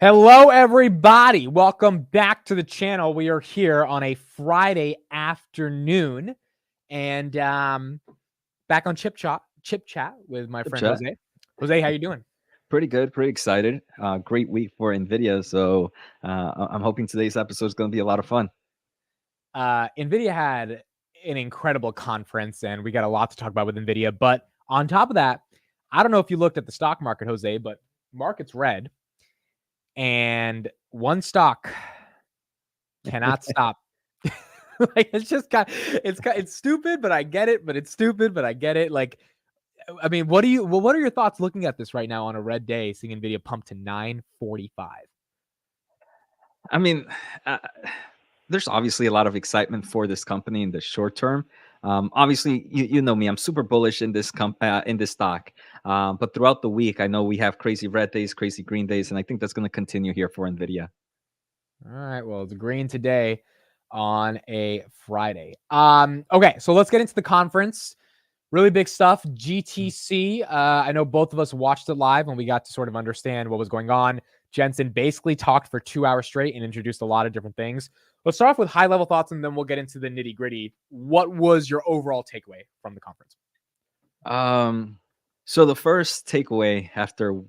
Hello, everybody. Welcome back to the channel. We are here on a Friday afternoon and back on Chipchat with my friend Chipchat. Jose. Jose, how you doing? Pretty good, pretty excited. Great week for Nvidia. So I'm hoping today's episode is going to be a lot of fun. Nvidia had an incredible conference and we got a lot to talk about with Nvidia. But on top of that, I don't know if you looked at the stock market, Jose, but market's red. And one stock cannot stop. Like it's stupid, but I get it. But it's stupid, but I get it. Like, I mean, what are your thoughts looking at this right now on a red day, seeing Nvidia pump to 945? I mean, there's obviously a lot of excitement for this company in the short term. Obviously, you know me, I'm super bullish in this stock. But throughout the week, I know we have crazy red days, crazy green days, and I think that's going to continue here for Nvidia. All right, well, it's green today on a Friday. Okay, so let's get into the conference. Really big stuff. GTC. I know both of us watched it live and we got to sort of understand what was going on. Jensen basically talked for 2 hours straight and introduced a lot of different things. Let's start off with high level thoughts and then we'll get into the nitty gritty. What was your overall takeaway from the conference? So the first takeaway after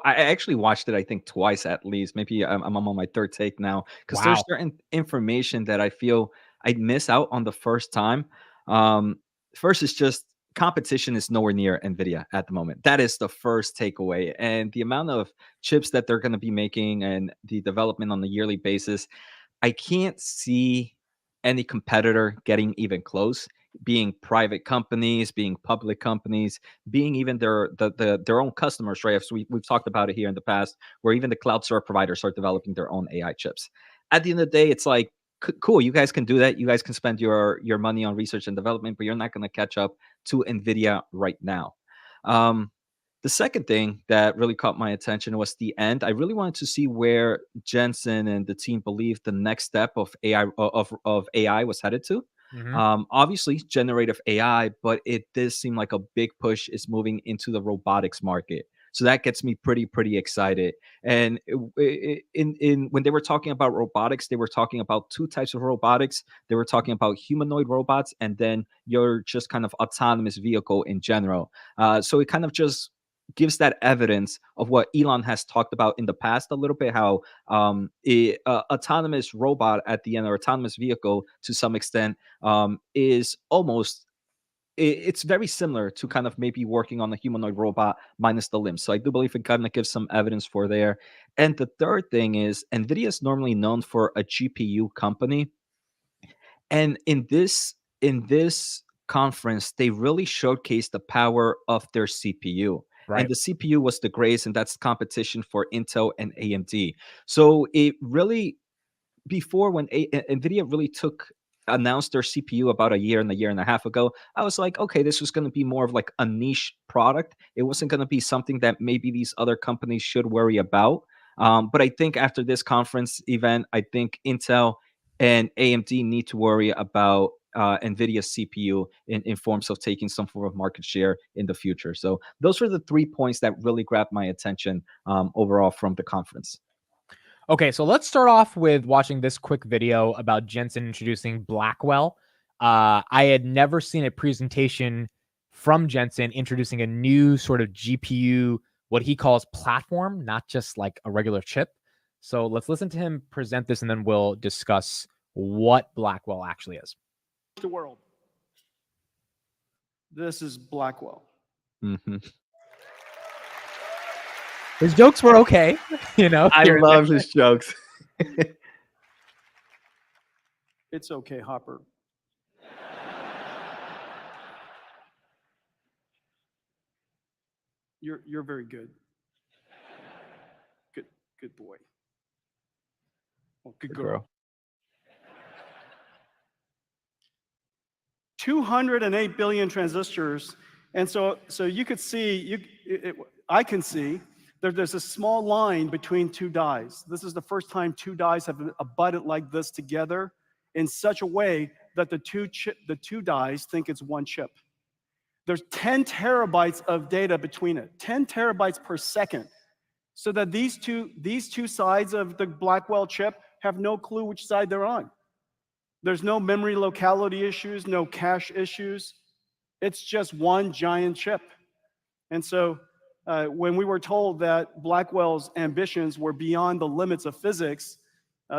I actually watched it, I think twice at least. Maybe I'm on my third take now because there's Wow. certain information that I feel I'd miss out on the first time. Um, First is just competition is nowhere near Nvidia at the moment. That is the first takeaway, and the amount of chips that they're going to be making and the development on a yearly basis, I can't see any competitor getting even close. Being private companies, being public companies, being even their own customers, right? So we've talked about it here in the past, where even the cloud service providers are developing their own AI chips. At the end of the day, it's like cool. You guys can do that. You guys can spend your money on research and development, but you're not going to catch up to Nvidia right now. Um, the second thing that really caught my attention was the end. I really wanted to see where Jensen and the team believed the next step of AI was headed to. Mm-hmm. Obviously, generative AI, but it does seem like a big push is moving into the robotics market. So that gets me pretty excited. And in when they were talking about robotics, they were talking about two types of robotics. They were talking about humanoid robots, and then your just kind of autonomous vehicle in general. So it kind of just gives that evidence of what Elon has talked about in the past a little bit, how autonomous robot at the end, or autonomous vehicle to some extent, is almost it's very similar to kind of maybe working on a humanoid robot minus the limbs. So I do believe it kind of gives some evidence for there. And the third thing is Nvidia is normally known for a GPU company, and in this conference, they really showcased the power of their CPU. And Right. the CPU was the Grace, and that's competition for Intel and AMD. So it really, before when Nvidia really took announced their CPU about a year and a half ago, I was like, okay, this was going to be more of like a niche product. It wasn't going to be something that maybe these other companies should worry about. But I think after this conference event, I think Intel and AMD need to worry about Nvidia's CPU in forms of taking some form of market share in the future. So those were the 3 points that really grabbed my attention overall from the conference. Okay, so let's start off with watching this quick video about Jensen introducing Blackwell. I had never seen a presentation from Jensen introducing a new sort of GPU, what he calls platform, not just like a regular chip. So let's listen to him present this and then we'll discuss what Blackwell actually is. The world. This is Blackwell. Mm-hmm. His jokes were okay, you know. I love his jokes. It's okay, Hopper. You're very good. Good boy. Oh, good girl. 208 billion transistors, and so you could see I can see there's a small line between two dies. This is the first time two dies have abutted like this together in such a way that the two dies think it's one chip. There's 10 terabytes of data between it, 10 terabytes per second. so that these two sides of the Blackwell chip have no clue which side they're on. There's no memory locality issues, no cache issues. It's just one giant chip. And so when we were told that Blackwell's ambitions were beyond the limits of physics,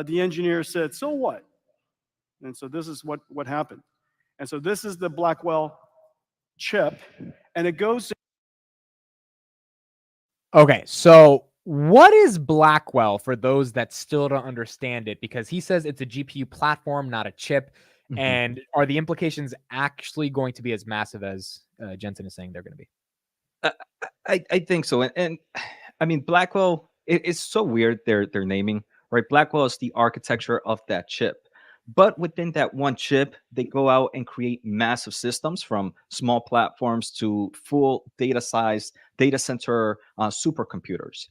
the engineer said, so what? And so this is what happened. And so this is the Blackwell chip, and it goes to. Okay, so what is Blackwell for those that still don't understand it? Because he says it's a GPU platform, not a chip. Mhm. And are the implications actually going to be as massive as Jensen is saying they're going to be? I think so. And I mean, Blackwell, it's so weird their naming, right? Blackwell is the architecture of that chip. But within that one chip, they go out and create massive systems from small platforms to full data size data center supercomputers.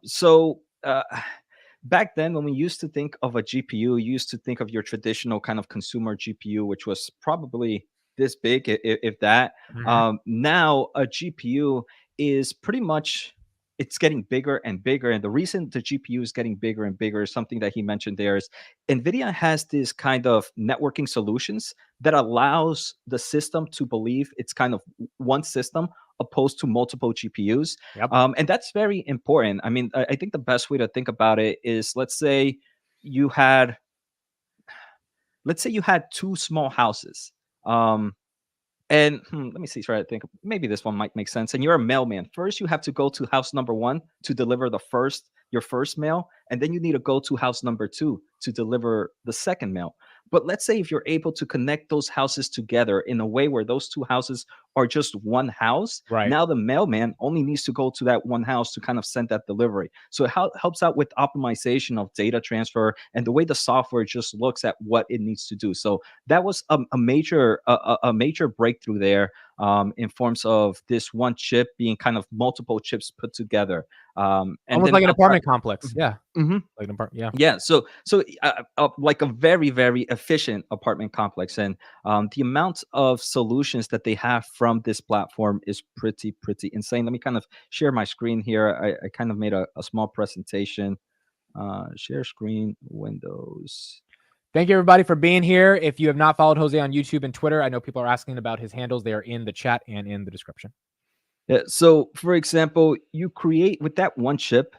So back then, when we used to think of a GPU, you used to think of your traditional kind of consumer GPU, which was probably this big, if that. Now, a GPU is pretty much, it's getting bigger and bigger. And the reason the GPU is getting bigger and bigger is something that he mentioned there is NVIDIA has this kind of networking solutions that allows the system to believe it's kind of one system opposed to multiple GPUs. Yep. And that's very important. I mean, I think the best way to think about it is, you had, let's say you had two small houses. And let me see, try to think. Maybe this one might make sense. And you're a mailman. First, you have to go to house number one to deliver your first mail, and then you need to go to house number two to deliver the second mail. But let's say if you're able to connect those houses together in a way where those two houses are just one house, Right. now the mailman only needs to go to that one house to kind of send that delivery. So it helps out with optimization of data transfer and the way the software just looks at what it needs to do. So that was a major breakthrough there, in forms of this one chip being kind of multiple chips put together. And almost then like an apartment complex. Yeah. Mhm. Like an apartment. Yeah. Yeah, so like a very, very efficient apartment complex, and the amount of solutions that they have from this platform is pretty insane. Let me kind of share my screen here. I kind of made a small presentation. Share screen, Windows. Thank you, everybody, for being here. If you have not followed Jose on YouTube and Twitter, I know people are asking about his handles. They are in the chat and in the description. Yeah, so for example, you create with that one chip,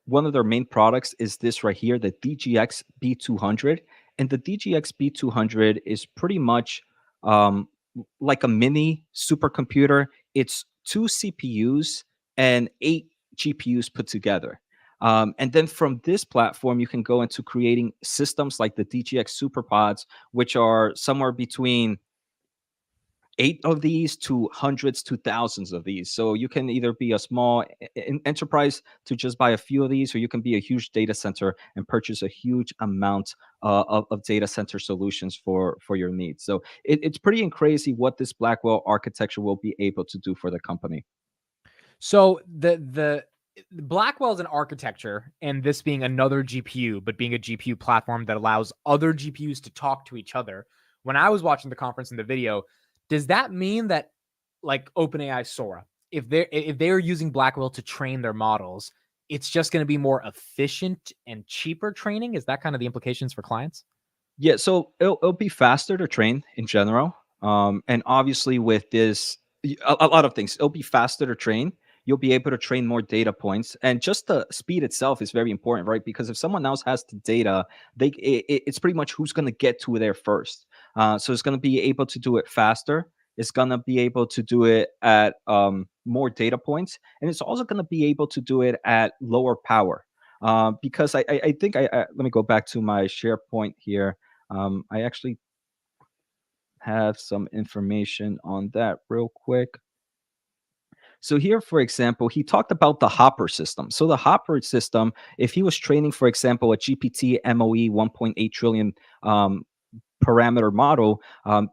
one of their main products is this right here, the DGX B200. And the DGX B200 is pretty much like a mini supercomputer. It's two CPUs and 8 GPUs put together. And then from this platform, you can go into creating systems like the DGX SuperPods, which are somewhere between 8 of these to hundreds to thousands of these. So you can either be a small enterprise to just buy a few of these, or you can be a huge data center and purchase a huge amount of data center solutions for your needs. So it's pretty crazy what this Blackwell architecture will be able to do for the company. So the Blackwell is an architecture, and this being another GPU, but being a GPU platform that allows other GPUs to talk to each other. When I was watching the conference in the video, does that mean that, like OpenAI Sora, if they're using Blackwell to train their models, it's just going to be more efficient and cheaper training? Is that kind of the implications for clients? Yeah, so it'll be faster to train in general. And obviously with this, a lot of things, it'll be faster to train. You'll be able to train more data points, and just the speed itself is very important, right? Because if someone else has the data, it's pretty much who's going to get to there first. So it's going to be able to do it faster. It's going to be able to do it at more data points, and it's also going to be able to do it at lower power. Because I think let me go back to my SharePoint here. I actually have some information on that real quick. So here, for example, he talked about the Hopper system. So the Hopper system, if he was training, for example, a GPT MOE 1.8 trillion parameter model,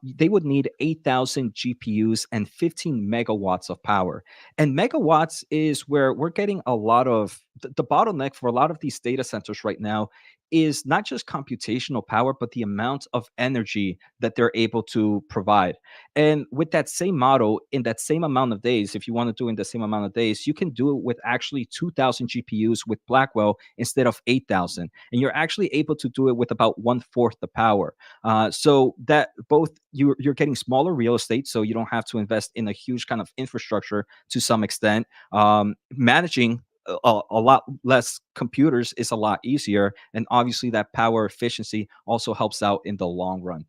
they would need 8,000 GPUs and 15 megawatts of power. And megawatts is where we're getting a lot of the bottleneck for a lot of these data centers right now is not just computational power, but the amount of energy that they're able to provide. And with that same model, in that same amount of days, if you want to do in the same amount of days, you can do it with actually 2,000 GPUs with Blackwell instead of 8,000. And you're actually able to do it with about 1/4 the power. So that both you're getting smaller real estate, so you don't have to invest in a huge kind of infrastructure to some extent. Managing a lot less computers is a lot easier, and obviously that power efficiency also helps out in the long run.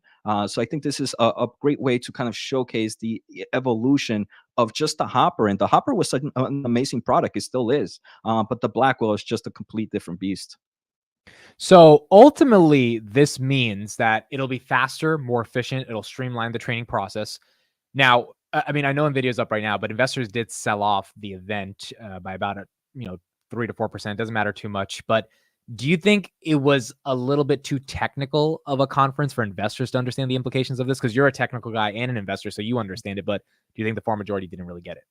So I think this is a great way to kind of showcase the evolution of just the Hopper. And the Hopper was an amazing product; it still is. But the Blackwell is just a complete different beast. So ultimately, this means that it'll be faster, more efficient. It'll streamline the training process. Now, I mean, I know Nvidia's up right now, but investors did sell off the event by about 3 to 4%. Doesn't matter too much. But do you think it was a little bit too technical of a conference for investors to understand the implications of this? Because you're a technical guy and an investor, so you understand it. But do you think the far majority didn't really get it?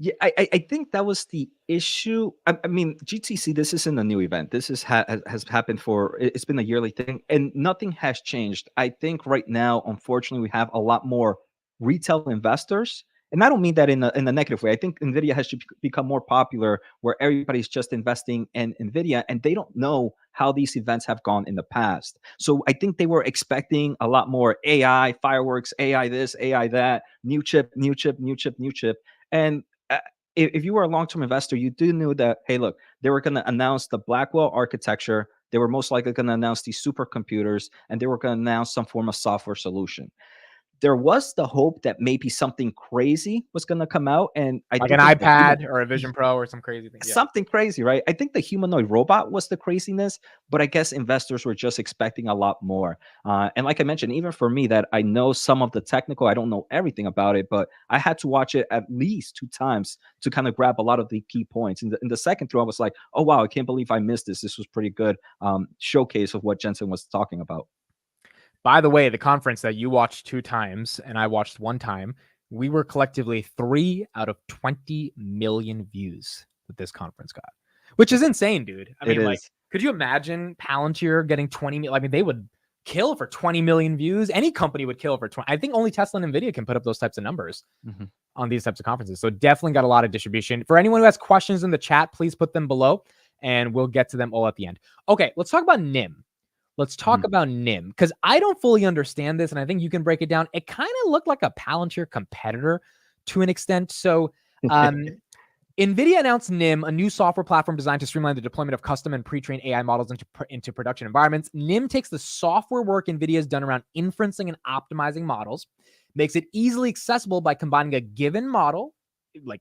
Yeah, I think that was the issue. I mean, GTC. This isn't a new event. This has happened for. It's been a yearly thing, and nothing has changed. I think right now, unfortunately, we have a lot more retail investors, and I don't mean that in a negative way. I think Nvidia has become more popular, where everybody's just investing in Nvidia, and they don't know how these events have gone in the past. So I think they were expecting a lot more AI fireworks, AI this, AI that, new chip, new chip, new chip, new chip, and if you were a long-term investor, you do know that, hey, look, they were going to announce the Blackwell architecture. They were most likely going to announce these supercomputers, and they were going to announce some form of software solution. There was the hope that maybe something crazy was going to come out, and I Like do an think iPad or a Vision Pro or some crazy thing. Yeah. something crazy, right? I think the humanoid robot was the craziness, but I guess investors were just expecting a lot more. And like I mentioned, even for me, that I know some of the technical, I don't know everything about it, but I had to watch it at least 2 times to kind of grab a lot of the key points. In the second through, I was like, oh wow, I can't believe I missed this. This was pretty good showcase of what Jensen was talking about. By the way, the conference that you watched 2 times and I watched 1 time, we were collectively 3 out of 20 million views that this conference got, which is insane, dude. I It mean, like, is. could you imagine Palantir getting 20 million? I mean, they would kill for 20 million views. Any company would kill for 20. I think only Tesla and Nvidia can put up those types of numbers Mhm. on these types of conferences. So definitely got a lot of distribution. For anyone who has questions in the chat, please put them below and we'll get to them all at the end. Okay, let's talk about NIM. Let's talk Mhm. about NIM because I don't fully understand this, and I think you can break it down. It kind of looked like a Palantir competitor to an extent. So, NVIDIA announced NIM, a new software platform designed to streamline the deployment of custom and pre-trained AI models into production environments. NIM takes the software work NVIDIA has done around inferencing and optimizing models, makes it easily accessible by combining a given model, like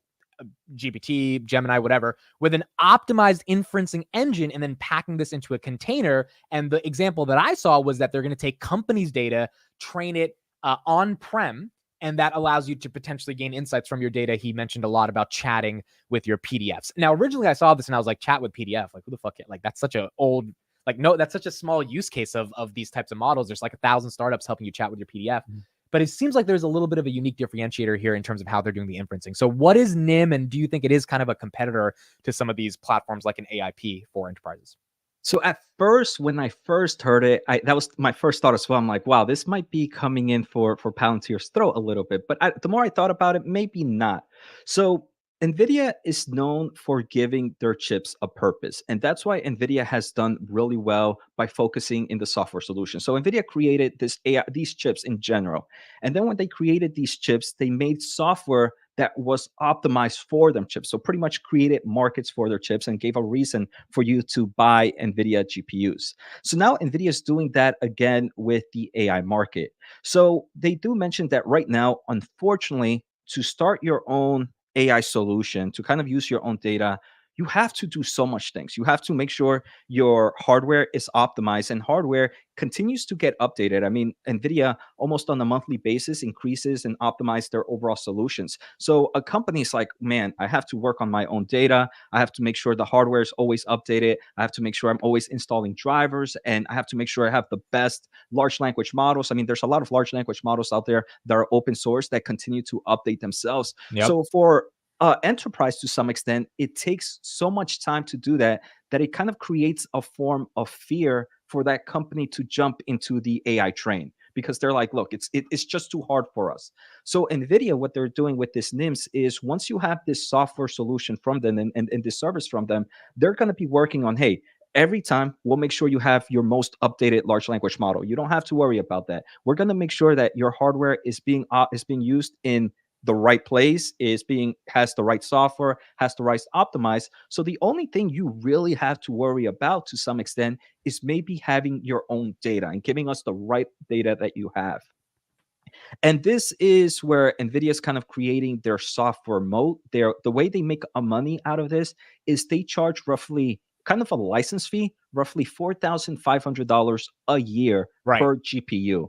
GPT, Gemini, whatever, with an optimized inferencing engine and then packing this into a container. And the example that I saw was that they're going to take companies' data, train it on-prem, and that allows you to potentially gain insights from your data. He mentioned a lot about chatting with your PDFs. Now, originally I saw this and I was like, chat with PDF? Like, who the fuck? Like, that's such a old, like, no, that's such a small use case of these types of models. There's like 1,000 startups helping you chat with your PDF. But it seems like there's a little bit of a unique differentiator here in terms of how they're doing the inferencing. So what is NIM, and do you think it is kind of a competitor to some of these platforms like an AIP for enterprises? So at first, when I first heard it, that was my first thought as well. I'm like, wow, this might be coming in for Palantir's throat a little bit. But the more I thought about it, maybe not. So Nvidia is known for giving their chips a purpose, and that's why Nvidia has done really well by focusing in the software solution. So Nvidia created these chips in general, and then when they created these chips, they made software that was optimized for them chips. So pretty much created markets for their chips and gave a reason for you to buy NVIDIA GPUs. So now NVIDIA is doing that again with the AI market. So they do mention that right now, unfortunately, to start your own AI solution, to kind of use your own data, you have to do so much things. You have to make sure your hardware is optimized, and hardware continues to get updated. I mean, NVIDIA almost on a monthly basis increases and optimize their overall solutions. So a company is like, man, I have to work on my own data. I have to make sure the hardware is always updated. I have to make sure I'm always installing drivers, and I have to make sure I have the best large language models. I mean, there's a lot of large language models out there that are open source that continue to update themselves. Yep. So for enterprise, to some extent, it takes so much time to do that, that it kind of creates a form of fear for that company to jump into the AI train, because they're like, look, it's just too hard for us. So Nvidia, what they're doing with this NIMS is, once you have this software solution from them, and this service from them, they're going to be working on, hey, every time we'll make sure you have your most updated large language model. You don't have to worry about that. We're going to make sure that your hardware is being used in the right place, has the right software, has the right optimized. So the only thing you really have to worry about, to some extent, is maybe having your own data and giving us the right data that you have. And this is where Nvidia is kind of creating their software moat. The way they make a money out of this is they charge roughly kind of a license fee, roughly $4,500 a year Right. per GPU.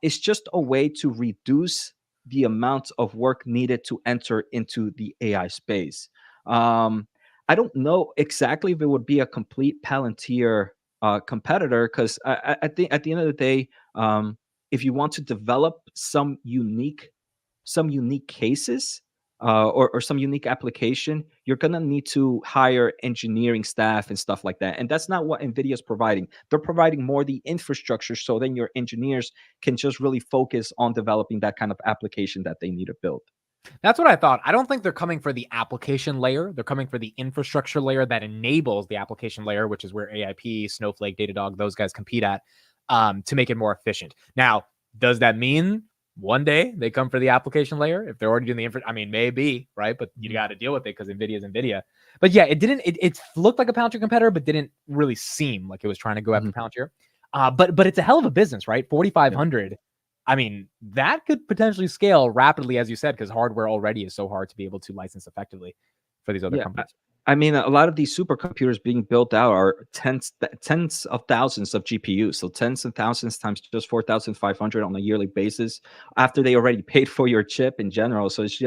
It's just a way to reduce the amount of work needed to enter into the AI space. I don't know exactly if it would be a complete Palantir competitor, because I think at the end of the day, if you want to develop some unique cases, or some unique application, you're going to need to hire engineering staff and stuff like that, and that's not what Nvidia is providing. They're providing more the infrastructure, so then your engineers can just really focus on developing that kind of application that they need to build. That's what I thought. I don't think they're coming for the application layer. They're coming for the infrastructure layer that enables the application layer, which is where AIP, Snowflake, Datadog, those guys compete at, to make it more efficient. Now, does that mean one day they come for the application layer if they're already doing the infra? I mean, maybe, right? But you got to deal with it because NVIDIA is NVIDIA. But yeah, it looked like a Palantir competitor, but didn't really seem like it was trying to go after Palantir. But it's a hell of a business, right? 4,500. I mean, that could potentially scale rapidly, as you said, because hardware already is so hard to be able to license effectively for these other companies. I mean, a lot of these supercomputers being built out are tens of thousands of GPUs. So tens of thousands times just 4,500 on a yearly basis, after they already paid for your chip in general. So it's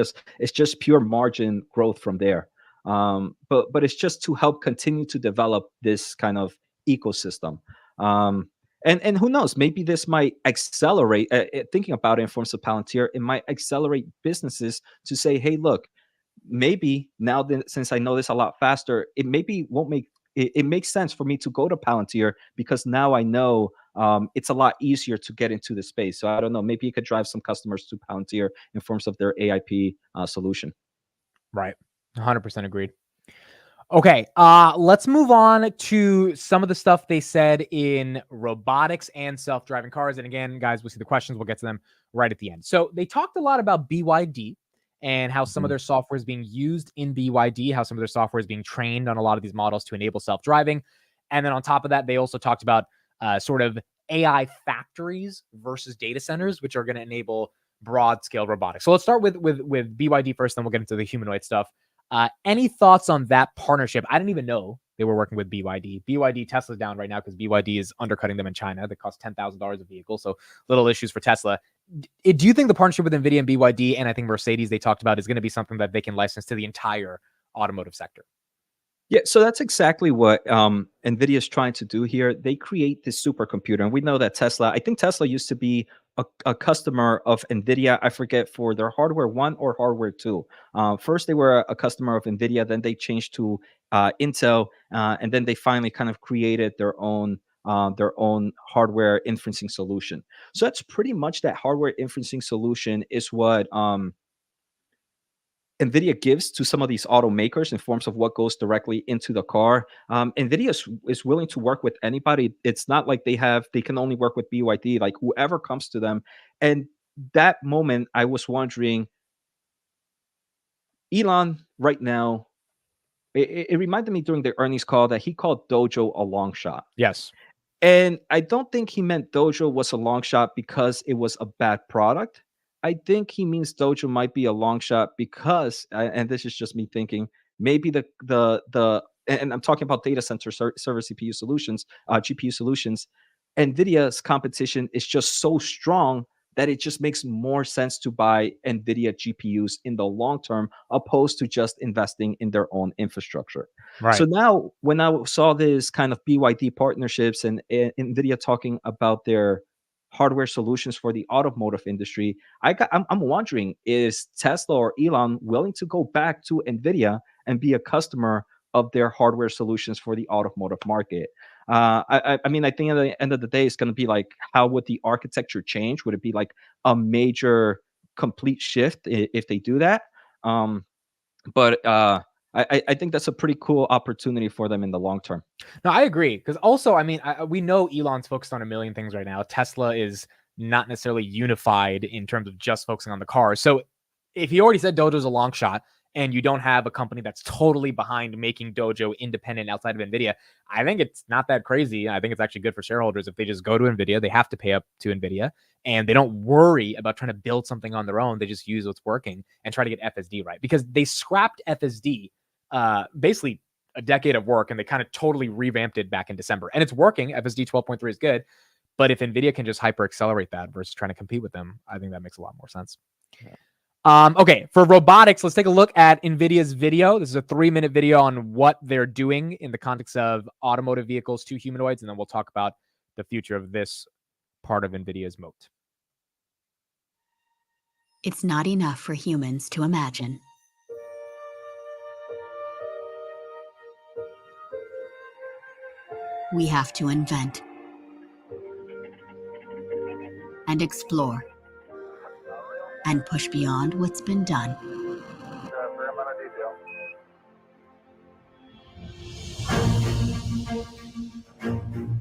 just pure margin growth from there. But it's just to help continue to develop this kind of ecosystem. And who knows, maybe this might accelerate, thinking about it in forms of Palantir, it might accelerate businesses to say, hey, look, maybe now that, since I know this a lot faster, it maybe won't make it makes sense for me to go to Palantir, because now I know it's a lot easier to get into the space. So I don't know, maybe it could drive some customers to Palantir in forms of their AIP solution. Right. 100% agreed. Okay, let's move on to some of the stuff they said in robotics and self-driving cars. And again, guys, we'll see the questions. We'll get to them right at the end. So they talked a lot about BYD and how some of their software is being used in BYD, how some of their software is being trained on a lot of these models to enable self-driving. And then on top of that, they also talked about sort of AI factories versus data centers, which are going to enable broad-scale robotics. So let's start with BYD first, then we'll get into the humanoid stuff. Any thoughts on that partnership? I didn't even know they were working with BYD. BYD, Tesla's down right now because BYD is undercutting them in China. That costs $10,000 a vehicle, so little issues for Tesla. Do you think the partnership with NVIDIA and BYD, and I think Mercedes they talked about, is going to be something that they can license to the entire automotive sector? Yeah, so that's exactly what NVIDIA is trying to do here. They create this supercomputer, and we know that I think Tesla used to be a customer of NVIDIA. I forget, for their hardware 1 or hardware 2. First, they were a customer of NVIDIA, then they changed to Intel, and then they finally kind of created their own hardware inferencing solution. So that's pretty much that hardware inferencing solution is what NVIDIA gives to some of these automakers in forms of what goes directly into the car. NVIDIA is willing to work with anybody. It's not like they can only work with BYD, like whoever comes to them. And that moment, I was wondering, Elon right now, it reminded me during the earnings call that he called Dojo a long shot. Yes. And I don't think he meant Dojo was a long shot because it was a bad product. I think he means Dojo might be a long shot because, and this is just me thinking, maybe and I'm talking about data center server CPU solutions, GPU solutions. NVIDIA's competition is just so strong that it just makes more sense to buy NVIDIA GPUs in the long term, opposed to just investing in their own infrastructure. Right. So now, when I saw this kind of BYD partnerships and NVIDIA talking about their hardware solutions for the automotive industry, I'm wondering, is Tesla or Elon willing to go back to NVIDIA and be a customer of their hardware solutions for the automotive market. I mean, I think at the end of the day, it's going to be like, how would the architecture change? Would it be like a major complete shift if they do that? But I think that's a pretty cool opportunity for them in the long term. No, I agree. Because also, I mean, we know Elon's focused on a million things right now. Tesla is not necessarily unified in terms of just focusing on the car. So if he already said Dojo's a long shot, and you don't have a company that's totally behind making Dojo independent outside of NVIDIA, I think it's not that crazy. I think it's actually good for shareholders if they just go to NVIDIA. They have to pay up to NVIDIA, and they don't worry about trying to build something on their own. They just use what's working and try to get FSD right, because they scrapped FSD basically a decade of work, and they kind of totally revamped it back in December. And it's working. FSD 12.3 is good. But if NVIDIA can just hyper accelerate that versus trying to compete with them, I think that makes a lot more sense. Yeah. Okay, for robotics, let's take a look at NVIDIA's video. This is a 3-minute video on what they're doing in the context of automotive vehicles to humanoids, and then we'll talk about the future of this part of NVIDIA's moat. It's not enough for humans to imagine. We have to invent and explore and push beyond what's been done.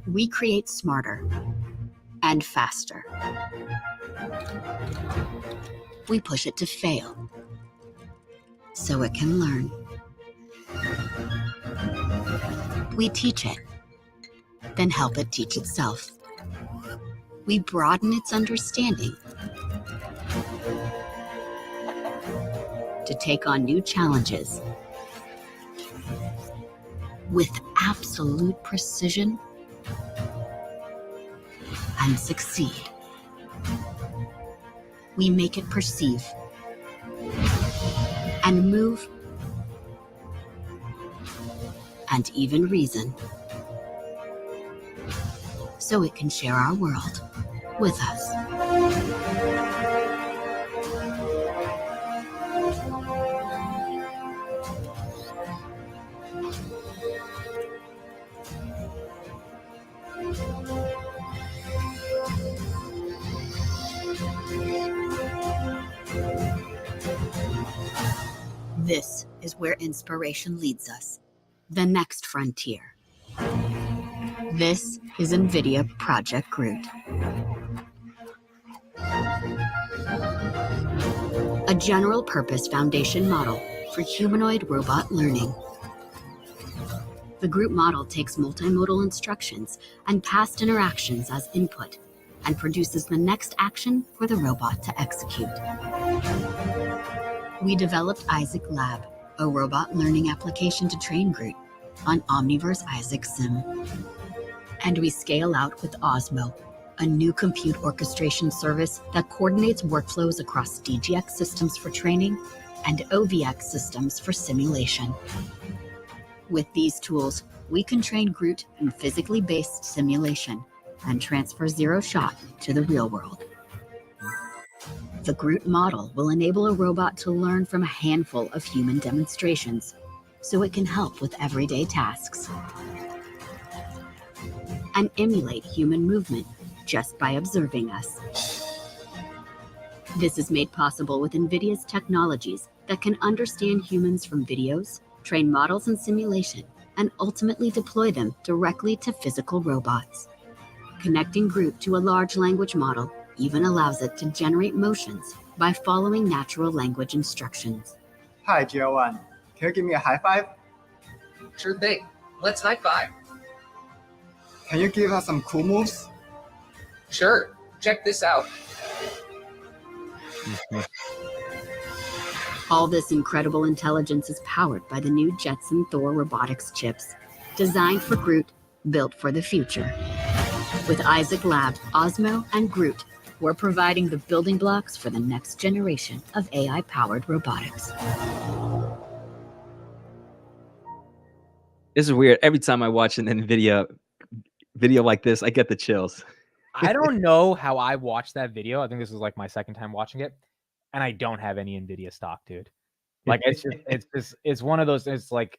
We create smarter and faster. We push it to fail so it can learn. We teach it, then help it teach itself. We broaden its understanding to take on new challenges with absolute precision and succeed. We make it perceive and move and even reason, so it can share our world with us. This is where inspiration leads us, the next frontier. This is NVIDIA Project Groot. A general-purpose foundation model for humanoid robot learning. The Groot model takes multimodal instructions and past interactions as input and produces the next action for the robot to execute. We developed Isaac Lab, a robot learning application to train Groot on Omniverse Isaac Sim. And we scale out with Osmo, a new compute orchestration service that coordinates workflows across DGX systems for training and OVX systems for simulation. With these tools, we can train Groot in physically based simulation and transfer zero shot to the real world. The Groot model will enable a robot to learn from a handful of human demonstrations, so it can help with everyday tasks and emulate human movement just by observing us. This is made possible with NVIDIA's technologies that can understand humans from videos, train models in simulation, and ultimately deploy them directly to physical robots. Connecting Groot to a large language model even allows it to generate motions by following natural language instructions. Hi, JL1. Can you give me a high five? Sure thing. Let's high five. Can you give us some cool moves? Sure. Check this out. All this incredible intelligence is powered by the new Jetson Thor robotics chips, designed for Groot, built for the future. With Isaac Lab, Osmo, and Groot, we're providing the building blocks for the next generation of AI-powered robotics. This is weird. Every time I watch an NVIDIA video like this, I get the chills. I don't know how I watched that video. I think this was like my second time watching it, and I don't have any NVIDIA stock, dude. Like it's one of those. It's like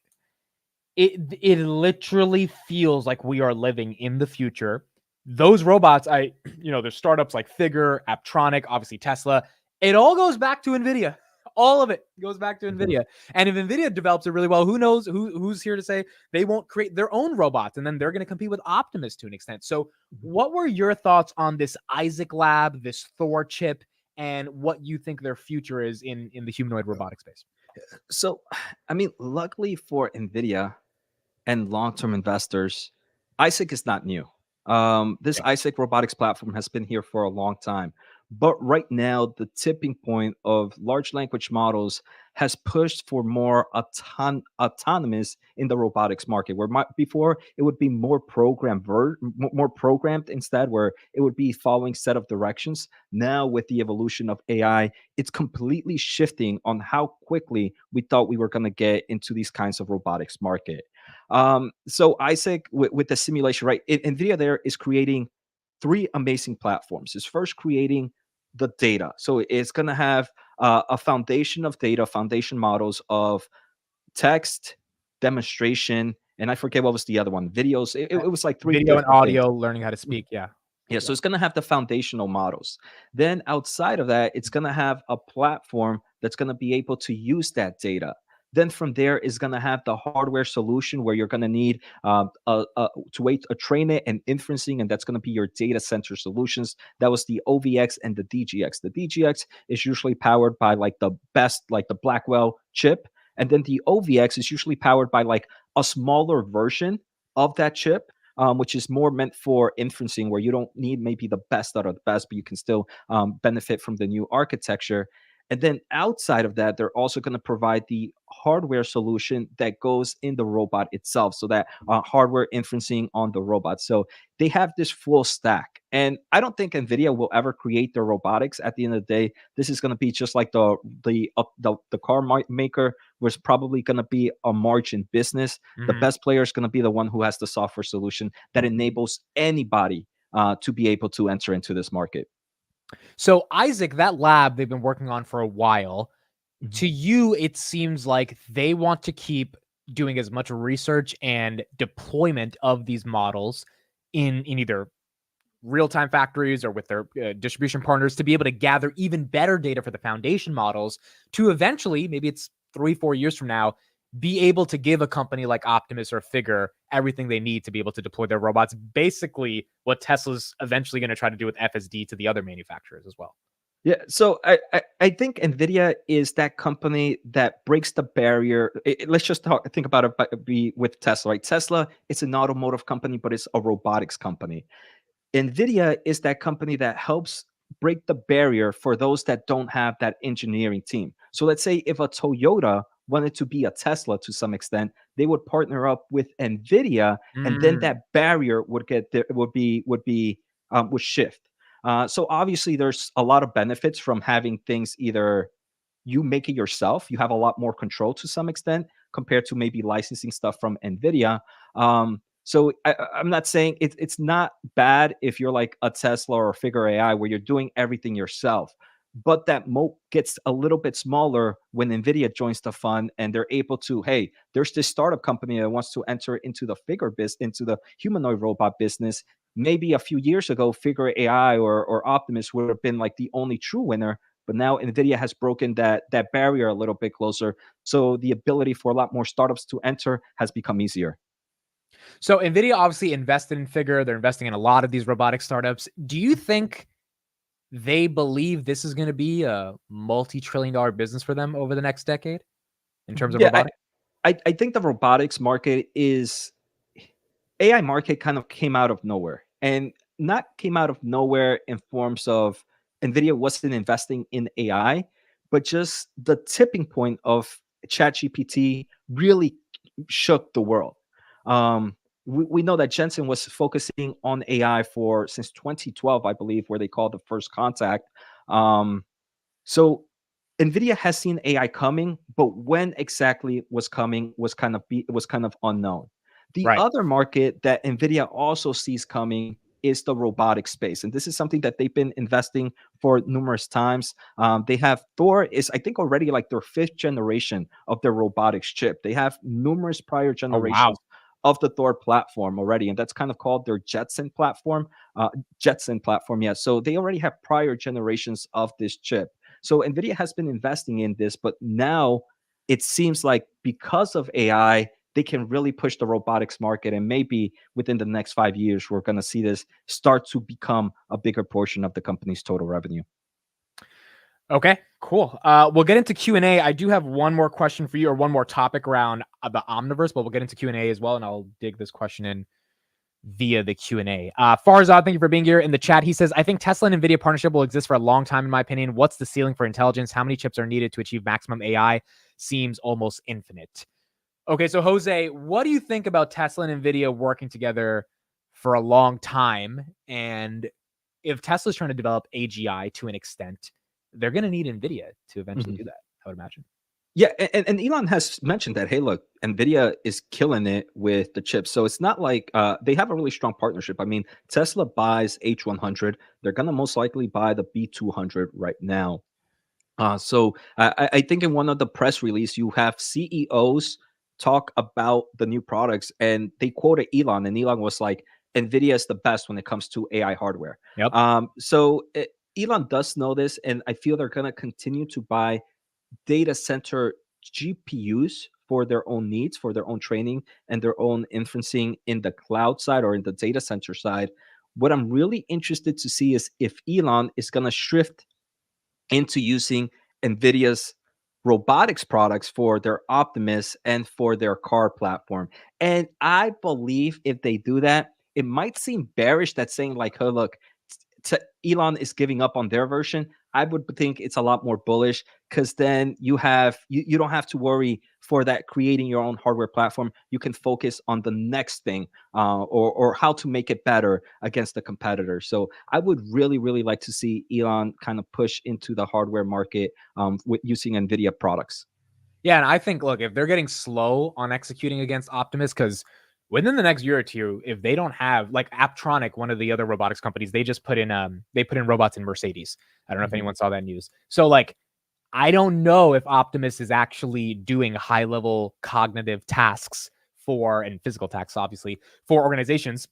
It literally feels like we are living in the future. Those robots, there's startups like Figure, Apptronic, obviously Tesla. It all goes back to Nvidia. All of it goes back to Nvidia. And if Nvidia develops it really well, who knows who's here to say they won't create their own robots, and then they're going to compete with Optimus to an extent. So what were your thoughts on this Isaac Lab, this Thor chip, and what you think their future is in the humanoid robotic space? So, I mean, luckily for Nvidia and long-term investors, Isaac is not new. This Yeah. Isaac robotics platform has been here for a long time. But right now, the tipping point of large language models has pushed for more autonomous in the robotics market. Where before it would be more more programmed instead, where it would be following set of directions. Now, with the evolution of AI, it's completely shifting on how quickly we thought we were going to get into these kinds of robotics market. So Isaac, with the simulation, right? NVIDIA there is creating three amazing platforms. It's first creating the data. So it's going to have a foundation of data, foundation models of text, demonstration, and I forget what was the other one. Videos. It was like three Video and different things. audio, learning how to speak. Yeah. Yeah, so it's going to have the foundational models. Then outside of that, it's going to have a platform that's going to be able to use that data. Then from there is going to have the hardware solution where you're going to need to train it and inferencing, and that's going to be your data center solutions. That was the OVX and the DGX. The DGX is usually powered by like the best, like the Blackwell chip, and then the OVX is usually powered by like a smaller version of that chip, which is more meant for inferencing, where you don't need maybe the best out of the best, but you can still benefit from the new architecture. And then outside of that, they're also going to provide the hardware solution that goes in the robot itself. So that hardware inferencing on the robot. So they have this full stack. And I don't think NVIDIA will ever create their robotics. At the end of the day, this is going to be just like the car maker was probably going to be a margin business. The best player is going to be the one who has the software solution that enables anybody to be able to enter into this market. So Isaac, that lab they've been working on for a while. Mhm. To you, it seems like they want to keep doing as much research and deployment of these models in either real-time factories or with their distribution partners to be able to gather even better data for the foundation models to eventually, maybe it's 3-4 years from now, be able to give a company like Optimus or Figure everything they need to be able to deploy their robots. Basically, what Tesla's eventually going to try to do with FSD to the other manufacturers as well. Yeah, so I think NVIDIA is that company that breaks the barrier. Let's just think about it with Tesla, right? Tesla, it's an automotive company, but it's a robotics company. NVIDIA is that company that helps break the barrier for those that don't have that engineering team. So let's say if a Toyota wanted to be a Tesla to some extent, they would partner up with NVIDIA, and then that barrier would shift. So obviously, there's a lot of benefits from having things either you make it yourself. You have a lot more control to some extent compared to maybe licensing stuff from NVIDIA. So I'm not saying it's not bad if you're like a Tesla or a Figure AI where you're doing everything yourself, but that moat gets a little bit smaller when NVIDIA joins the fund and they're able to, hey, there's this startup company that wants to enter into the into the humanoid robot business. Maybe a few years ago, Figure AI or Optimus would have been like the only true winner. But now NVIDIA has broken that barrier a little bit closer. So the ability for a lot more startups to enter has become easier. So NVIDIA obviously invested in Figure. They're investing in a lot of these robotic startups. Do you think they believe this is going to be a multi-trillion-dollar business for them over the next decade in terms of Yeah, robotics? I think the robotics market is AI market kind of came out of nowhere, and not came out of nowhere in forms of NVIDIA wasn't investing in AI, but just the tipping point of ChatGPT really shook the world. We know that Jensen was focusing on AI since 2012, I believe, where they called the first contact. So NVIDIA has seen AI coming, but when exactly was coming was kind of unknown. The Right. other market that NVIDIA also sees coming is the robotic space. And this is something that they've been investing for numerous times. They have Thor is, I think, already like their 5th generation of their robotics chip. They have numerous prior Oh, wow. generations of the Thor platform already, and that's kind of called their Jetson platform. Yeah. So they already have prior generations of this chip. So Nvidia has been investing in this, but now it seems like because of AI, they can really push the robotics market, and maybe within the next 5 years, we're going to see this start to become a bigger portion of the company's total revenue. Okay, cool. We'll get into Q&A. I do have one more question for you, or one more topic around the Omniverse, but we'll get into Q&A as well, and I'll dig this question in via the Q&A. Farzad, thank you for being here in the chat. He says, I think Tesla and NVIDIA partnership will exist for a long time, in my opinion. What's the ceiling for intelligence? How many chips are needed to achieve maximum AI? Seems almost infinite. Okay, so Jose, what do you think about Tesla and NVIDIA working together for a long time? And if Tesla's trying to develop AGI to an extent, they're going to need NVIDIA to eventually do that, I would imagine. Yeah, and Elon has mentioned that, hey, look, NVIDIA is killing it with the chips. So it's not like they have a really strong partnership. I mean, Tesla buys H100. They're going to most likely buy the B200 right now. So I think in one of the press release, you have CEOs talk about the new products, and they quoted Elon, and Elon was like, NVIDIA is the best when it comes to AI hardware. Yep. Elon does know this, and I feel they're going to continue to buy data center GPUs for their own needs, for their own training and their own inferencing in the cloud side or in the data center side. What I'm really interested to see is if Elon is going to shift into using NVIDIA's robotics products for their Optimus and for their car platform. And I believe if they do that, it might seem bearish that saying like, oh, look, Elon is giving up on their version. I would think it's a lot more bullish, because then you don't have to worry for that creating your own hardware platform. You can focus on the next thing, or how to make it better against the competitor. So I would really like to see Elon kind of push into the hardware market with using NVIDIA products. Yeah, and I think, look, if they're getting slow on executing against Optimus, because within the next year or two, if they don't have, like Apptronic, one of the other robotics companies, they just put in robots in Mercedes. I don't know if anyone saw that news. So like, I don't know if Optimus is actually doing high level cognitive tasks and physical tasks, obviously, for organizations.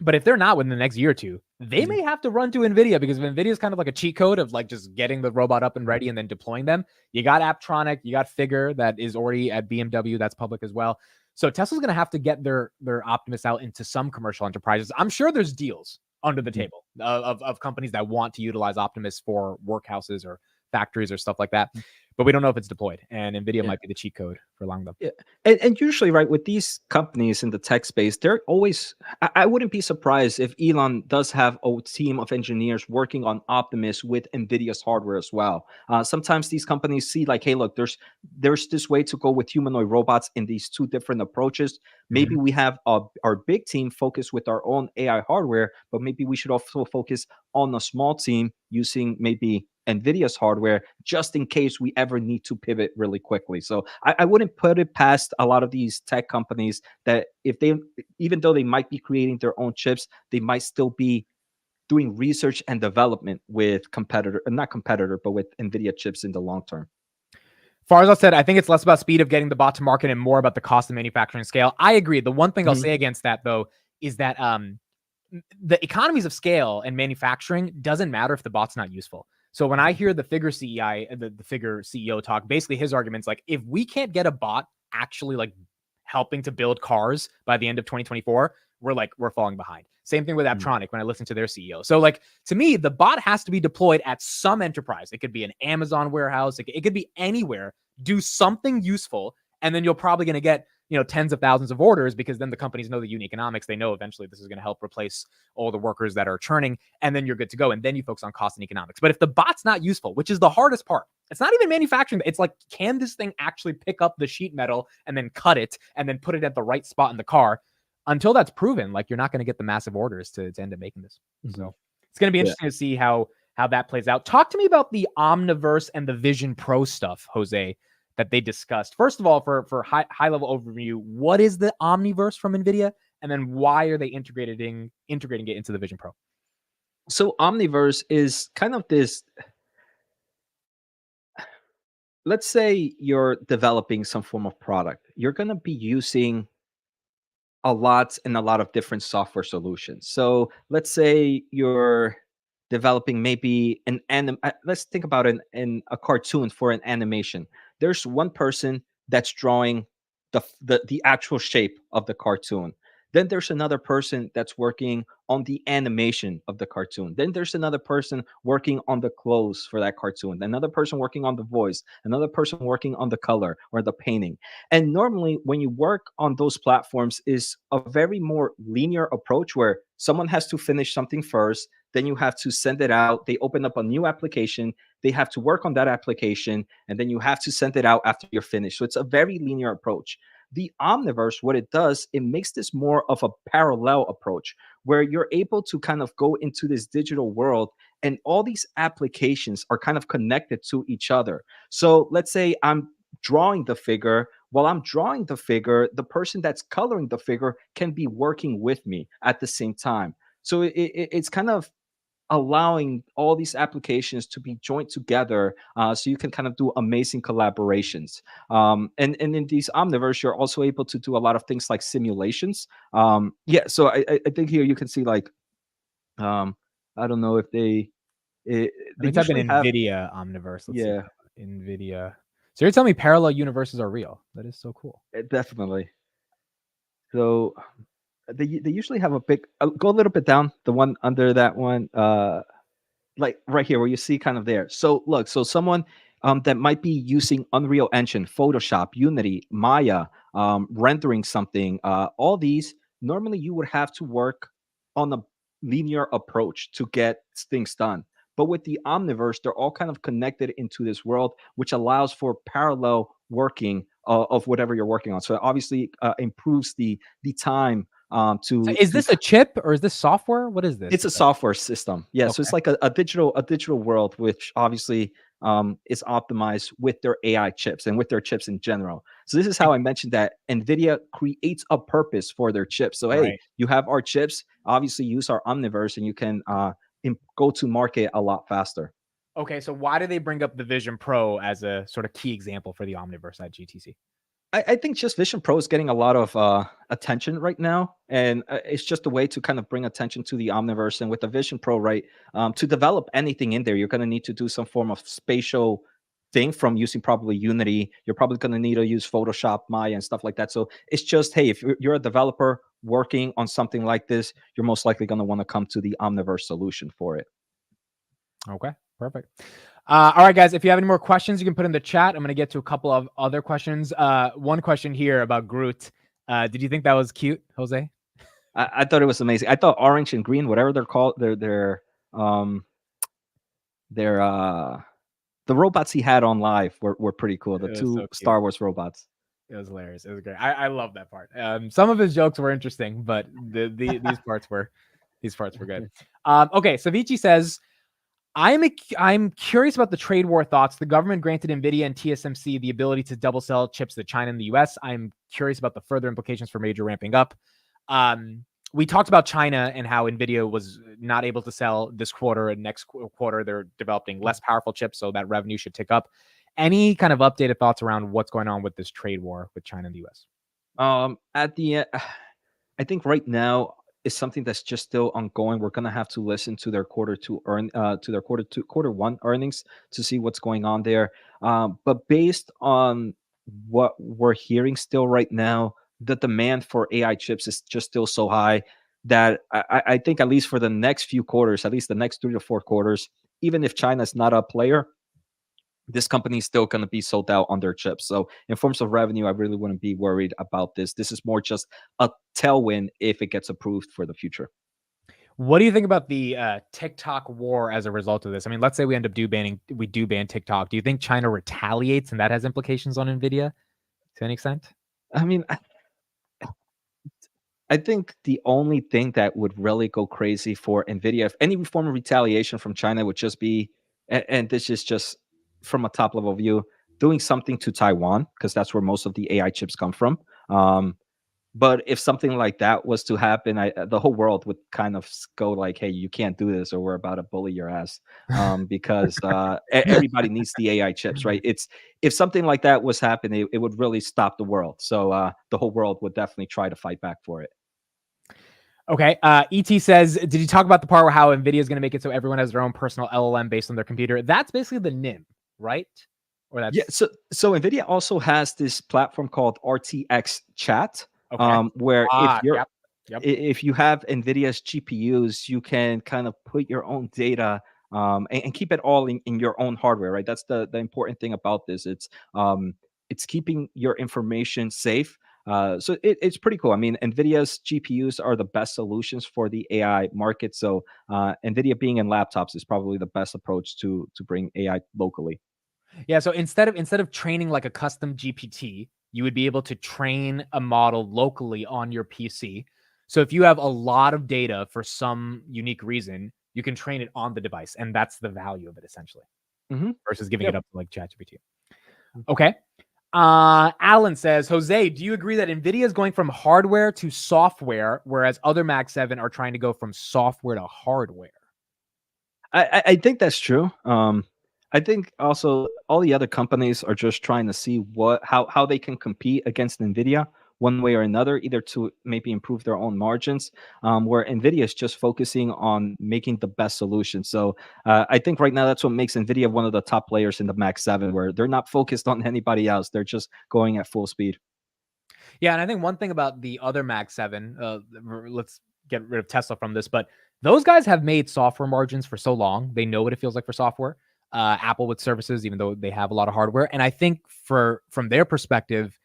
But if they're not within the next year or two, they may have to run to NVIDIA, because NVIDIA is kind of like a cheat code of like just getting the robot up and ready and then deploying them. You got Apptronic, you got Figure that is already at BMW, that's public as well. So Tesla's going to have to get their Optimus out into some commercial enterprises. I'm sure there's deals under the table of companies that want to utilize Optimus for workhouses or factories or stuff like that. But we don't know if it's deployed, and NVIDIA might be the cheat code for allowing them. Yeah. And usually, right, with these companies in the tech space, they're always, I wouldn't be surprised if Elon does have a team of engineers working on Optimus with NVIDIA's hardware as well. Sometimes these companies see like, hey, look, there's this way to go with humanoid robots in these two different approaches. Maybe we have our big team focus with our own AI hardware, but maybe we should also focus on a small team using maybe NVIDIA's hardware, just in case we ever need to pivot really quickly. So I wouldn't put it past a lot of these tech companies that even though they might be creating their own chips, they might still be doing research and development with with NVIDIA chips in the long term. Farzad said, I think it's less about speed of getting the bot to market and more about the cost of manufacturing scale. I agree. The one thing I'll say against that, though, is that the economies of scale and manufacturing doesn't matter if the bot's not useful. So when I hear the Figure the Figure CEO talk, basically his argument's like, if we can't get a bot actually like helping to build cars by the end of 2024, we're falling behind. Same thing with Apptronic when I listen to their CEO. So like, to me, the bot has to be deployed at some enterprise. It could be an Amazon warehouse. It could be anywhere. Do something useful, and then you're probably going to get tens of thousands of orders, because then the companies know the unit economics. They know eventually this is going to help replace all the workers that are churning, and then you're good to go. And then you focus on cost and economics. But if the bot's not useful, which is the hardest part, it's not even manufacturing. It's like, can this thing actually pick up the sheet metal and then cut it and then put it at the right spot in the car? Until that's proven, like, you're not going to get the massive orders to end up making this. So it's going to be interesting to see how that plays out. Talk to me about the Omniverse and the Vision Pro stuff, Jose, that they discussed. First of all, for high level overview, what is the Omniverse from NVIDIA, And then why are they integrating it into the Vision Pro? So Omniverse is kind of this, let's say you're developing some form of product. You're going to be using a lot of different software solutions. So let's say you're developing maybe let's think about in a cartoon for an animation. There's one person that's drawing the actual shape of the cartoon. Then there's another person that's working on the animation of the cartoon. Then there's another person working on the clothes for that cartoon. Another person working on the voice. Another person working on the color or the painting. And normally, when you work on those platforms, is a very more linear approach where someone has to finish something first, then you have to send it out. They open up a new application, they have to work on that application, and then you have to send it out after you're finished. So it's a very linear approach. The Omniverse, what it does, it makes this more of a parallel approach where you're able to kind of go into this digital world and all these applications are kind of connected to each other. So let's say I'm drawing the figure. While I'm drawing the figure, the person that's coloring the figure can be working with me at the same time. So it's kind of allowing all these applications to be joined together, so you can kind of do amazing collaborations. And in these Omniverse, you're also able to do a lot of things like simulations. Yeah, so I think here you can see like, I don't know if Let they me type in usually have, NVIDIA Omniverse. Let's see. yeah, NVIDIA. So you're telling me parallel universes are real? That is so cool. definitely. So they usually have a big, go a little bit down, the one under that one, like right here where you see kind of there. So look, so someone that might be using Unreal Engine, Photoshop, Unity, Maya, rendering something, all these, normally you would have to work on a linear approach to get things done. But with the Omniverse, they're all kind of connected into this world, which allows for parallel working of whatever you're working on. So it obviously improves the time So to is this a chip or is this software? What is this? it's a software system. Yeah. So it's Okay. like a digital world, which obviously is optimized with their AI chips and with their chips in general. So this is how I mentioned that NVIDIA creates a purpose for their chips. So, hey, Right. you have our chips, obviously use our Omniverse and you can go to market a lot faster. Okay, so why do they bring up the Vision Pro as a sort of key example for the Omniverse at GTC? I think just Vision Pro is getting a lot of attention right now, and it's just a way to kind of bring attention to the Omniverse. And with the Vision Pro, right, to develop anything in there, you're going to need to do some form of spatial thing from using probably Unity. You're probably going to need to use Photoshop, Maya, and stuff like that. So it's just, hey, if you're a developer working on something like this, you're most likely going to want to come to the Omniverse solution for it. Okay, perfect. All right, guys, if you have any more questions, you can put in the chat. I'm going to get to a couple of other questions. One question here about Groot. Did you think that was cute, Jose? I thought it was amazing. I thought orange and green, whatever they're called, they're the robots he had on live were pretty cool. The It was two so cute. Star Wars robots. It was hilarious. It was great. I love that part. Some of his jokes were interesting, but these parts were good. Okay, so Vici says, I'm curious about the trade war thoughts. The government granted Nvidia and TSMC the ability to double sell chips to China and the US. I'm curious about the further implications for major ramping up. We talked about China and how Nvidia was not able to sell this quarter, and next quarter they're developing less powerful chips, so that revenue should tick up. Any kind of updated thoughts around what's going on with this trade war with China and the US? At the end, I think right now is something that's just still ongoing. We're gonna have to listen to their quarter one earnings to see what's going on there. But based on what we're hearing still right now, the demand for AI chips is just still so high that I think at least for the next few quarters, at least the next 3 to 4 quarters, even if China's not a player, this company is still going to be sold out on their chips. So in terms of revenue, I really wouldn't be worried about this. This is more just a tailwind if it gets approved for the future. What do you think about the TikTok war as a result of this? I mean, let's say we end up ban TikTok. Do you think China retaliates and that has implications on Nvidia to any extent? I mean, I think the only thing that would really go crazy for Nvidia, if any form of retaliation from China, would just be, and this is just from a top level view, doing something to Taiwan, because that's where most of the AI chips come from. But if something like that was to happen, the whole world would kind of go like, "Hey, you can't do this, or we're about to bully your ass," because everybody needs the AI chips, right? It's if something like that was happening, it would really stop the world. So the whole world would definitely try to fight back for it. Okay. ET says, did you talk about the part where how NVIDIA is going to make it so everyone has their own personal LLM based on their computer? That's basically the NIM, right? Or that's Yeah, so NVIDIA also has this platform called RTX Chat, okay. where if you're Yep. if you have NVIDIA's GPUs, you can kind of put your own data and keep it all in your own hardware, right? That's the important thing about this. It's keeping your information safe. So it's pretty cool. I mean, NVIDIA's GPUs are the best solutions for the AI market. So NVIDIA being in laptops is probably the best approach to bring AI locally. Yeah. So instead of training like a custom GPT, you would be able to train a model locally on your PC. So if you have a lot of data for some unique reason, you can train it on the device, and that's the value of it essentially, Hmm. versus giving Yep. it up to like ChatGPT. Okay. Alan says, Jose, do you agree that NVIDIA is going from hardware to software, whereas other Mac 7 are trying to go from software to hardware? I think that's true. I think also all the other companies are just trying to see how they can compete against Nvidia one way or another, either to maybe improve their own margins, where Nvidia is just focusing on making the best solution. So I think right now that's what makes Nvidia one of the top players in the Mac 7, where they're not focused on anybody else. They're just going at full speed. Yeah, and I think one thing about the other Mac 7, let's get rid of Tesla from this, but those guys have made software margins for so long. They know what it feels like for software. Apple with services, even though they have a lot of hardware. And I think from their perspective,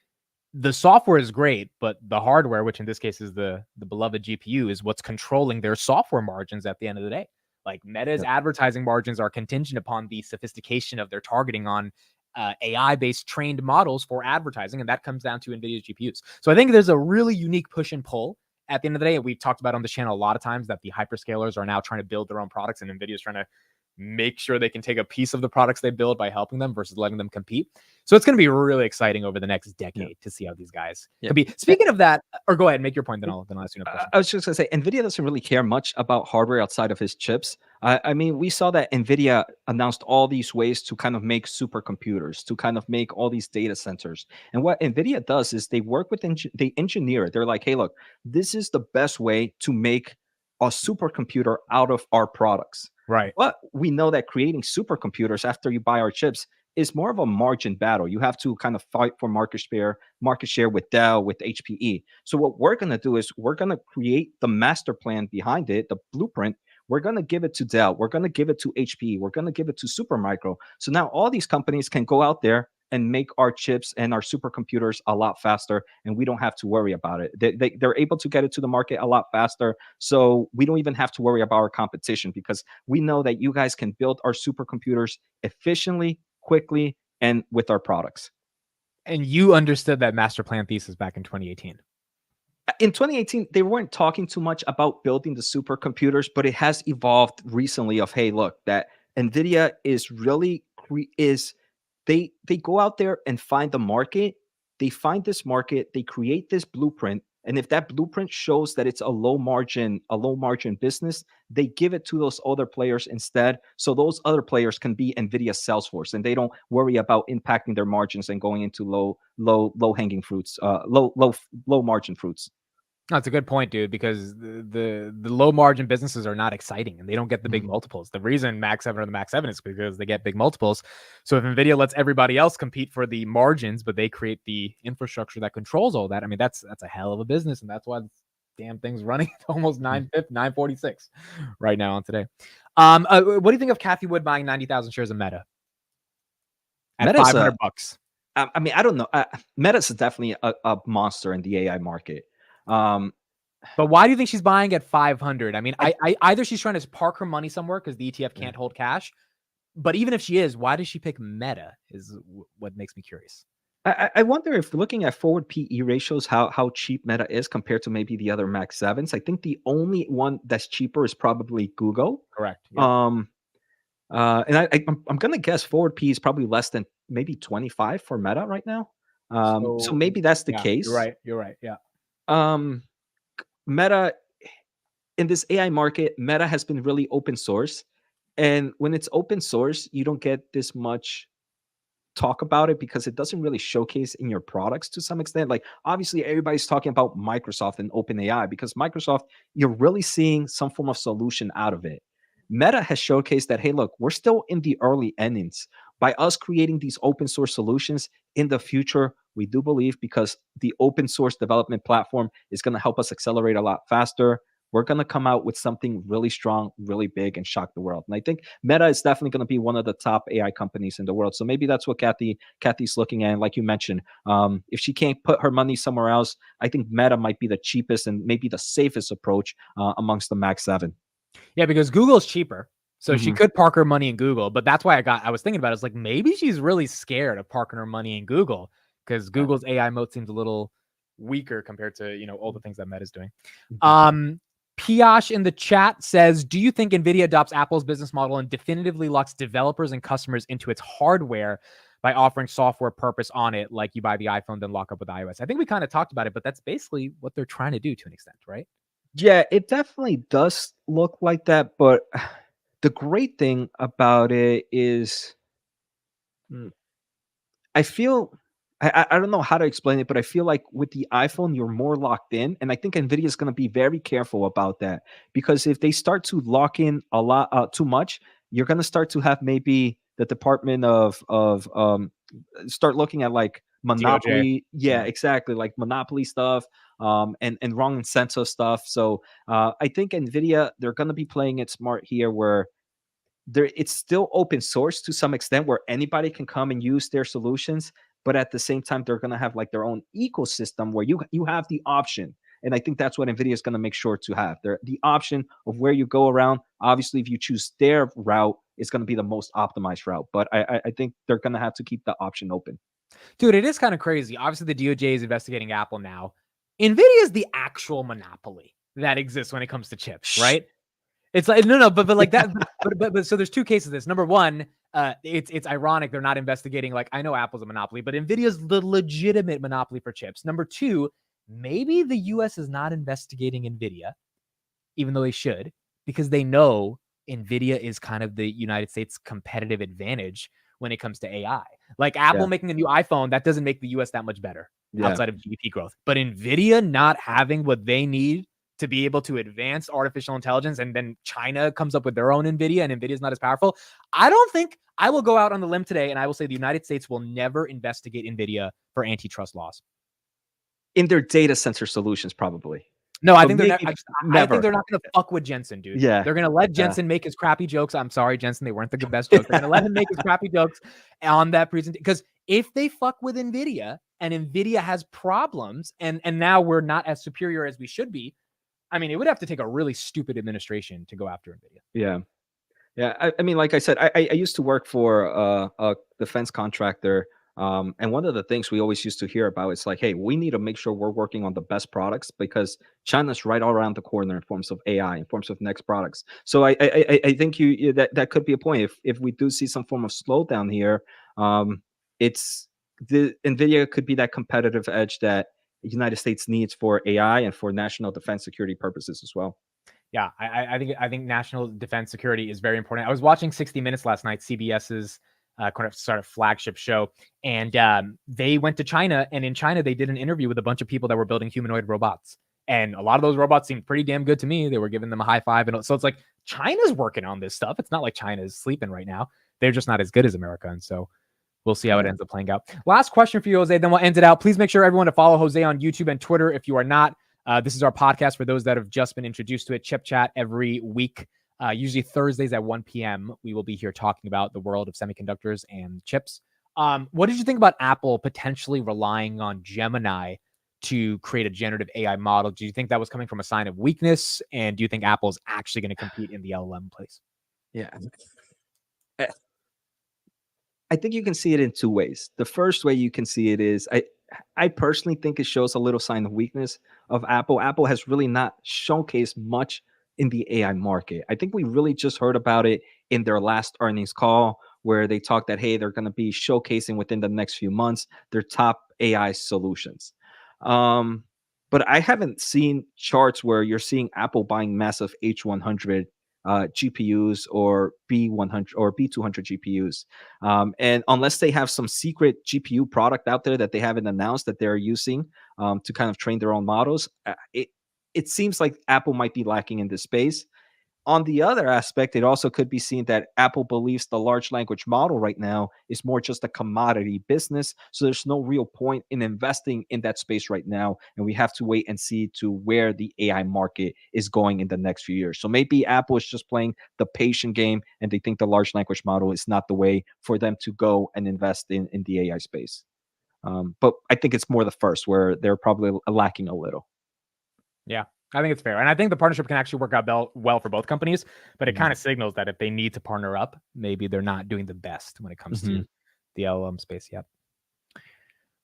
the software is great, but the hardware, which in this case is the beloved GPU, is what's controlling their software margins at the end of the day. Like Meta's Yep. advertising margins are contingent upon the sophistication of their targeting on AI-based trained models for advertising, and that comes down to NVIDIA's GPUs. So I think there's a really unique push and pull at the end of the day. And we've talked about on this channel a lot of times that the hyperscalers are now trying to build their own products, and NVIDIA is trying to make sure they can take a piece of the products they build by helping them versus letting them compete. So it's going to be really exciting over the next decade to see how these guys compete. Speaking of that, or go ahead, make your point, then I'll ask you another question. I was just gonna say, Nvidia doesn't really care much about hardware outside of his chips. I mean, we saw that Nvidia announced all these ways to kind of make supercomputers, to kind of make all these data centers. And what Nvidia does is they work with they engineer. They're like, hey, look, this is the best way to make a supercomputer out of our products. Right. But we know that creating supercomputers after you buy our chips is more of a margin battle. You have to kind of fight for market share with Dell, with HPE. So what we're going to do is we're going to create the master plan behind it, the blueprint. We're going to give it to Dell. We're going to give it to HPE. We're going to give it to Supermicro. So now all these companies can go out there and make our chips and our supercomputers a lot faster, and we don't have to worry about it. They're able to get it to the market a lot faster, so we don't even have to worry about our competition because we know that you guys can build our supercomputers efficiently, quickly, and with our products. And you understood that master plan thesis back in 2018. In 2018, they weren't talking too much about building the supercomputers, but it has evolved recently of, hey, look, that NVIDIA is really they go out there and find the market. They find this market, they create this blueprint, and if that blueprint shows that it's a low margin business, they give it to those other players instead, so those other players can be NVIDIA Salesforce, and they don't worry about impacting their margins and going into low hanging fruits, low margin fruits. That's a good point, dude, because the low margin businesses are not exciting and they don't get the big Mhm. multiples. The reason Mac 7 or the Mac 7 is because they get big multiples. So if NVIDIA lets everybody else compete for the margins, but they create the infrastructure that controls all that, I mean, that's a hell of a business. And that's why this damn thing's running almost 946 right now on today. What do you think of Cathie Wood buying 90,000 shares of Meta at Meta's $500? I mean, I don't know. Meta's definitely a monster in the AI market. Um, But why do you think she's buying at 500? I mean, I I either she's trying to park her money somewhere because the ETF can't hold cash. But even if she is, why does she pick Meta? Is what makes me curious. I wonder if looking at forward PE ratios, how cheap Meta is compared to maybe the other Mac 7s. I think the only one that's cheaper is probably Google. Correct. Yeah. And I'm gonna guess forward PE is probably less than maybe 25 for Meta right now. So So maybe that's the yeah, you're case. right. You're right. Yeah. Um, Meta in this AI market, Meta has been really open source, and when it's open source, you don't get this much talk about it because it doesn't really showcase in your products to some extent. Like obviously everybody's talking about Microsoft and OpenAI because Microsoft, you're really seeing some form of solution out of it. Meta has showcased that, hey, look, we're still in the early innings. By us creating these open source solutions in the future, we do believe because the open source development platform is going to help us accelerate a lot faster. We're going to come out with something really strong, really big, and shock the world. And I think Meta is definitely going to be one of the top AI companies in the world. So maybe that's what Kathy's looking at. And like you mentioned, if she can't put her money somewhere else, I think Meta might be the cheapest and maybe the safest approach amongst the Max 7. Yeah, because Google's cheaper. So she Mhm. could park her money in Google, but that's why I was thinking about it. It's like maybe she's really scared of parking her money in Google because Google's AI moat seems a little weaker compared to, all the things that Meta's doing. Piash in the chat says, do you think Nvidia adopts Apple's business model and definitively locks developers and customers into its hardware by offering software purpose on it, like you buy the iPhone, then lock up with iOS? I think we kind of talked about it, but that's basically what they're trying to do to an extent, right? Yeah, it definitely does look like that. But the great thing about it is I feel I don't know how to explain it, but I feel like with the iPhone, you're more locked in. And I think Nvidia is going to be very careful about that because if they start to lock in a lot too much, you're going to start to have maybe the Department of start looking at like DOJ. monopoly. Yeah, exactly. Like monopoly stuff and wrong incentive stuff. So I think Nvidia, they're going to be playing it smart here where it's still open source to some extent where anybody can come and use their solutions, but at the same time they're going to have like their own ecosystem where you have the option. And I think that's what Nvidia is going to make sure to have the option of where you go around. Obviously if you choose their route, it's going to be the most optimized route, but I think they're going to have to keep the option open. Dude, it is kind of crazy. Obviously the DOJ is investigating Apple now. Nvidia is the actual monopoly that exists when it comes to chips, right? It's like no, but like that. But so there's two cases of this. Number one, it's ironic they're not investigating. Like I know Apple's a monopoly, but Nvidia's the legitimate monopoly for chips. Number two, maybe the U.S. is not investigating Nvidia, even though they should, because they know Nvidia is kind of the United States competitive advantage when it comes to AI. Like Apple making a new iPhone, that doesn't make the U.S. that much better outside of GDP growth. But Nvidia not having what they need to be able to advance artificial intelligence, and then China comes up with their own Nvidia, and Nvidia is not as powerful. I don't think I will go out on the limb today, and I will say the United States will never investigate Nvidia for antitrust laws. In their data center solutions, probably. No, I think they're never. I think they're not going to fuck with Jensen, dude. Yeah. They're going to let Jensen make his crappy jokes. I'm sorry, Jensen. They weren't the best jokes. They're going to let him make his crappy jokes on that presentation. Because if they fuck with NVIDIA and NVIDIA has problems and now we're not as superior as we should be, I mean, it would have to take a really stupid administration to go after NVIDIA. Yeah. Yeah. I mean, like I said, I used to work for a defense contractor. And one of the things we always used to hear about is like, hey, we need to make sure we're working on the best products because China's right all around the corner in forms of AI, in forms of next products. So I think that could be a point. If we do see some form of slowdown here, it's the NVIDIA could be that competitive edge that the United States needs for AI and for national defense security purposes as well. Yeah, I think national defense security is very important. I was watching 60 Minutes last night, CBS's sort of flagship show, and they went to China, and in China they did an interview with a bunch of people that were building humanoid robots, and a lot of those robots seemed pretty damn good to me. They were giving them a high five, and so it's like China's working on this stuff. It's not like China is sleeping right now. They're just not as good as America, and so we'll see how it ends up playing out. Last question for you, Jose, then we'll end it out. Please make sure everyone to follow Jose on YouTube and Twitter if you are not. This is our podcast for those that have just been introduced to it. Chipchat every week, usually Thursdays at 1 p.m. We will be here talking about the world of semiconductors and chips. What did you think about Apple potentially relying on Gemini to create a generative AI model? Do you think that was coming from a sign of weakness? And do you think Apple is actually going to compete in the LLM place? Yeah. I think you can see it in two ways. The first way you can see it is I personally think it shows a little sign of weakness of Apple. Apple has really not showcased much in the AI market. I think we really just heard about it in their last earnings call where they talked that, hey, they're going to be showcasing within the next few months their top AI solutions. But but I haven't seen charts where you're seeing Apple buying massive H100 GPUs or B100 or B200 GPUs. And unless they have some secret GPU product out there that they haven't announced that they're using to kind of train their own models, it seems like Apple might be lacking in this space. On the other aspect, it also could be seen that Apple believes the large language model right now is more just a commodity business. So there's no real point in investing in that space right now. And we have to wait and see to where the AI market is going in the next few years. So maybe Apple is just playing the patient game and they think the large language model is not the way for them to go and invest in the AI space. But I think it's more the first where they're probably lacking a little. Yeah, I think it's fair. And I think the partnership can actually work out well for both companies, but it kind of signals that if they need to partner up, maybe they're not doing the best when it comes to the LLM space yet.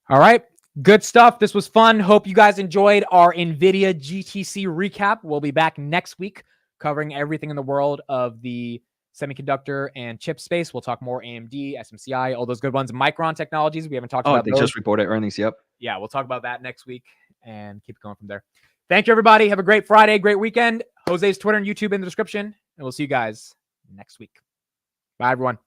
All right, good stuff. This was fun. Hope you guys enjoyed our NVIDIA GTC recap. We'll be back next week covering everything in the world of the semiconductor and chip space. We'll talk more AMD, SMCI, all those good ones. Micron Technologies, we haven't talked about they those. just reported earnings. Yep. Yeah, we'll talk about that next week and keep it going from there. Thank you, everybody. Have a great Friday, great weekend. Jose's Twitter and YouTube in the description, and we'll see you guys next week. Bye, everyone.